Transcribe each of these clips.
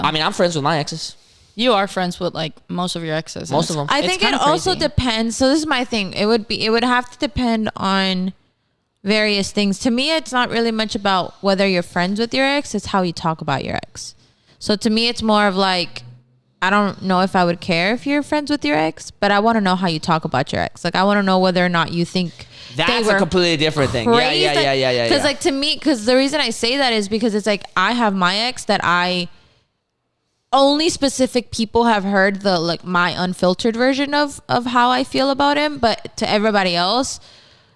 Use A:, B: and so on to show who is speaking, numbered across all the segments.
A: I mean, I'm friends with my exes.
B: You are friends with like most of your exes.
A: Most of them.
C: I think it also depends. So this is my thing. It would have to depend on various things. To me, it's not really much about whether you're friends with your ex. It's how you talk about your ex. So to me, it's more of like, I don't know if I would care if you're friends with your ex, but I want to know how you talk about your ex. Like, I want to know whether or not you think
A: that's a completely different thing. Yeah.
C: Because like to me, because the reason I say that is because it's like I have my ex that only specific people have heard the like my unfiltered version of how I feel about him, but to everybody else,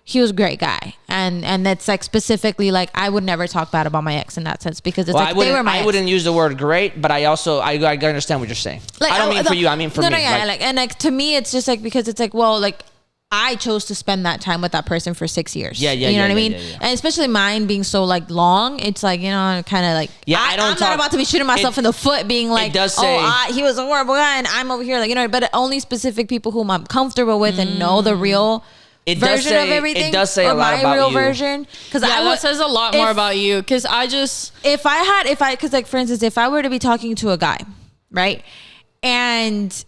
C: he was a great guy, and that's like specifically like I would never talk bad about my ex in that sense because it's like they were my ex.
A: I wouldn't use the word great, but I also I understand what you're saying. Like, I don't mean for you, I mean for me.
C: Like to me, it's just like because it's like well like. I chose to spend that time with that person for 6 years.
A: Yeah.
C: You know what I mean?
A: Yeah.
C: And especially mine being so like long, it's like, you know, kind of like, I'm not about to be shooting myself in the foot being like, he was a horrible guy and I'm over here like, you know, but only specific people whom I'm comfortable with and know the real version of everything.
A: It does say a lot about you.
C: Version. Cause
B: that says a lot more about you. Cause
C: cause like for instance, if I were to be talking to a guy, right? And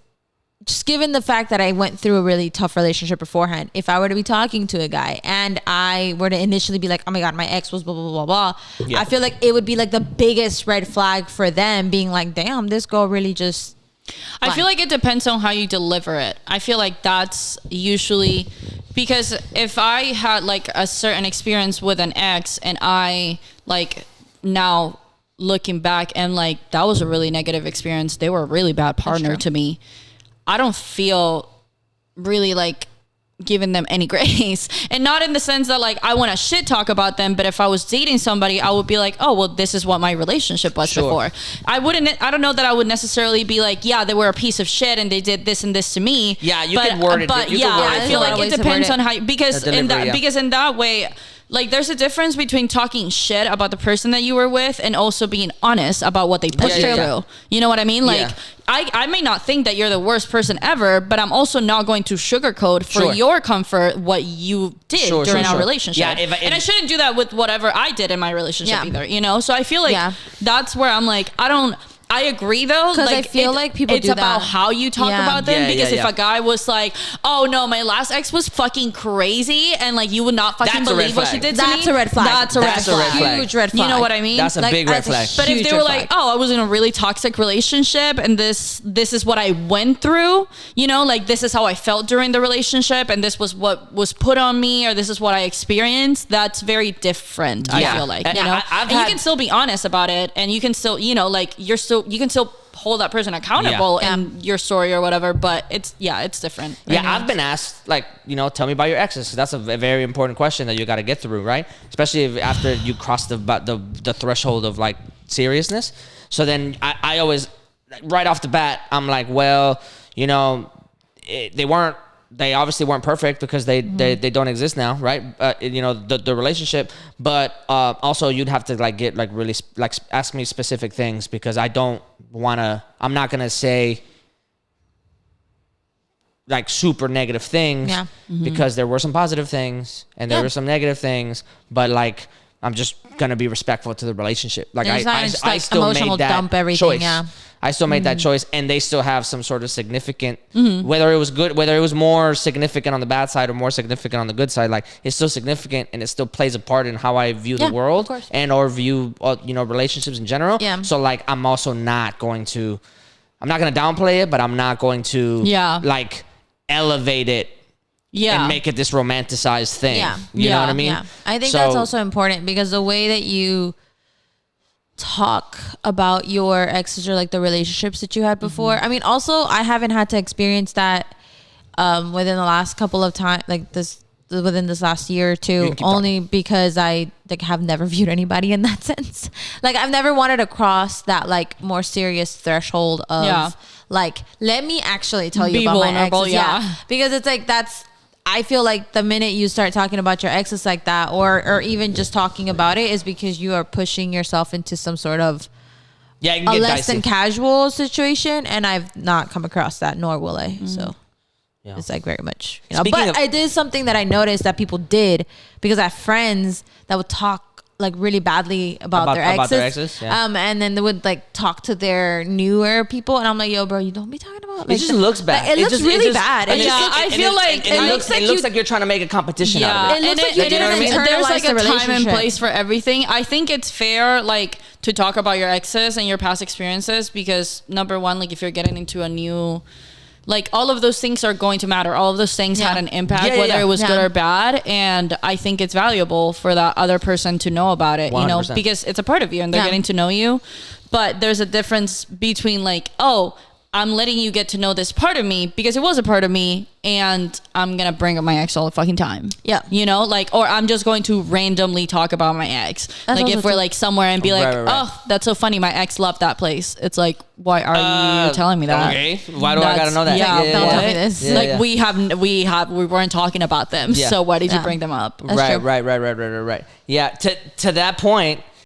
C: just given the fact that I went through a really tough relationship beforehand, if I were to be talking to a guy and I were to initially be like, oh my God, my ex was blah, blah, blah, blah. Yeah. I feel like it would be like the biggest red flag for them being like, damn, this girl really just...
B: I feel like it depends on how you deliver it. I feel like that's usually... Because if I had like a certain experience with an ex and I like now looking back and like, that was a really negative experience. They were a really bad partner to me. I don't feel really like giving them any grace, and not in the sense that like I want to shit talk about them, but if I was dating somebody, I would be like, oh, well, this is what my relationship was before. I don't know that I would necessarily be like, yeah, they were a piece of shit and they did this and this to me.
A: Yeah, you can word it.
B: But I feel like it depends on how, because in that way, like there's a difference between talking shit about the person that you were with and also being honest about what they put you through. You know what I mean? Like I may not think that you're the worst person ever, but I'm also not going to sugarcoat for your comfort what you did during our relationship. Yeah, and I shouldn't do that with whatever I did in my relationship either, you know? So I feel like that's where I'm like, I agree though,
C: because like, I feel like people
B: it's about how you talk about them. Because if a guy was like, oh no, my last ex was fucking crazy and like you would not fucking believe what she did to me.
C: That's a red flag.
B: That's a red flag.
C: Huge red flag.
B: You know what I mean?
A: That's a big red flag.
B: But if they were like, oh, I was in a really toxic relationship and this is what I went through, you know, like this is how I felt during the relationship and this was what was put on me or this is what I experienced, that's very different. I feel like, you know, and you can still be honest about it and you can still, you know, like you can still hold that person accountable in your story or whatever, but it's different.
A: Yeah, I've been asked, like, you know, tell me about your exes. That's a very important question that you got to get through, right? Especially if after you cross the threshold of like seriousness. So then I always, right off the bat, I'm like, well, you know, they obviously weren't perfect because they don't exist now, right? You know, the relationship, but also you'd have to like get like really like ask me specific things because I'm not gonna say like super negative things because there were some positive things and there were some negative things, but like I'm just gonna be respectful to the relationship. Like I still made that dump everything, choice. I still made that choice, and they still have some sort of significant, whether it was good, whether it was more significant on the bad side or more significant on the good side, like it's still significant and it still plays a part in how I view the world and or view, you know, relationships in general. Yeah. So like, I'm also not going to downplay it, but I'm not going to like elevate it and make it this romanticized thing. Yeah. You know what I mean? Yeah.
C: I think that's also important because the way that you talk about your exes or like the relationships that you had before. I mean, also I haven't had to experience that within the last couple of time, like within this last year or two, only because I like have never viewed anybody in that sense. Like I've never wanted to cross that like more serious threshold of like, let me actually tell you about my exes. Yeah. Because it's like, I feel like the minute you start talking about your exes like that, or even just talking about it, is because you are pushing yourself into some sort of a less than casual situation, and I've not come across that, nor will I. So it's like very much, you know. But it is something that I noticed that people did because I have friends that would talk like really badly about their exes.
A: Yeah.
C: And then they would like talk to their newer people, and I'm like, yo, bro, you don't be talking about. Like,
A: it just looks bad.
C: Like, it looks really bad.
B: I feel like
A: it looks like you're trying to make a competition out of it.
C: It looks like you didn't
B: there's like a
C: the
B: time and place for everything. I think it's fair, like, to talk about your exes and your past experiences, because number one, like, if you're getting into a new, like, all of those things are going to matter. All of those things had an impact, whether it was good or bad. And I think it's valuable for that other person to know about it, 100%. You know, because it's a part of you and they're getting to know you. But there's a difference between like, oh, I'm letting you get to know this part of me because it was a part of me, and I'm going to bring up my ex all the fucking time. Yeah. You know, like, or I'm just going to randomly talk about my ex. That's like if we're like somewhere and be like, oh, that's so funny. My ex loved that place. It's like, why are you telling me that?
A: Okay. Why do I got to know that?
C: Yeah. Don't tell me this.
A: Yeah,
B: like we weren't talking about them. Yeah. So why did you bring them up?
A: Right. Yeah. To that point,